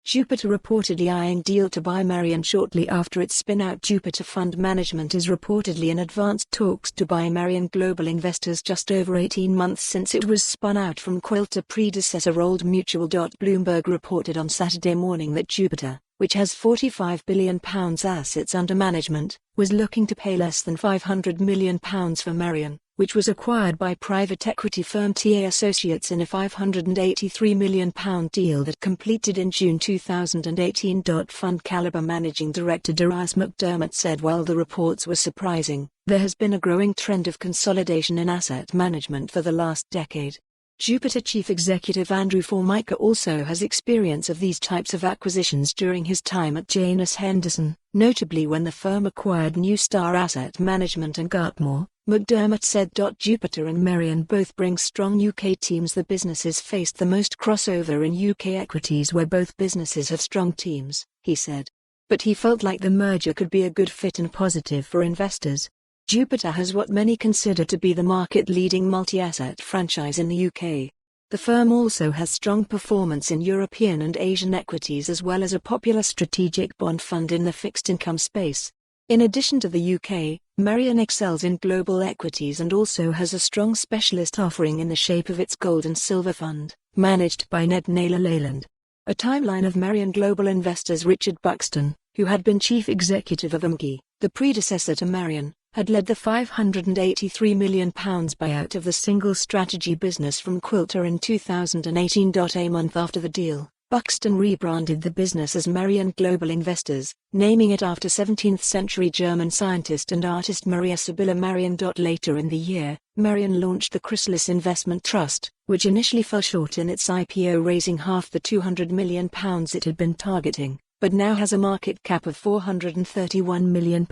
Jupiter reportedly eyeing deal to buy Merian shortly after its spin-out. Jupiter Fund Management is reportedly in advanced talks to buy Merian Global Investors just over 18 months since it was spun out from Quilter predecessor Old Mutual.Bloomberg reported on Saturday morning that Jupiter, which has £45 billion assets under management, was looking to pay less than £500 million for Merian, which was acquired by private equity firm TA Associates in a £583 million deal that completed in June 2018. Fund Caliber Managing Director Darius McDermott said while the reports were surprising, there has been a growing trend of consolidation in asset management for the last decade. Jupiter Chief Executive Andrew Formica also has experience of these types of acquisitions during his time at Janus Henderson, notably when the firm acquired New Star Asset Management and Gartmore. McDermott said. Jupiter and Merian both bring strong UK teams. The businesses faced the most crossover in UK equities where both businesses have strong teams, he said. But he felt like the merger could be a good fit and positive for investors. Jupiter has what many consider to be the market-leading multi-asset franchise in the UK. The firm also has strong performance in European and Asian equities as well as a popular strategic bond fund in the fixed income space. In addition to the UK, Merian excels in global equities and also has a strong specialist offering in the shape of its gold and silver fund, managed by Ned Naylor-Leyland. A timeline of Merian Global InvestorsRichard Buxton, who had been chief executive of OMGI, the predecessor to Merian, had led the £583 million buyout of the single strategy business from Quilter in 2018. A month after the deal, Buxton rebranded the business as Merian Global Investors, naming it after 17th-century German scientist and artist Maria Sibylla Merian. Later in the year, Merian launched the Chrysalis Investment Trust, which initially fell short in its IPO, raising half the £200 million it had been targeting, but now has a market cap of £431 million.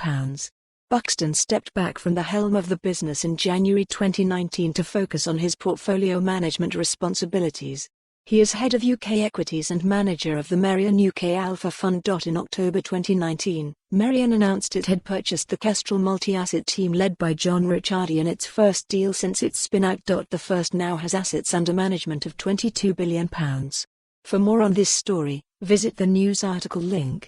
Buxton stepped back from the helm of the business in January 2019 to focus on his portfolio management responsibilities. He is head of UK equities and manager of the Merian UK Alpha Fund. In October 2019, Merian announced it had purchased the Kestrel multi-asset team led by John Ricciardi in its first deal since its spin-out. The first now has assets under management of £22 billion. For more on this story, visit the news article link.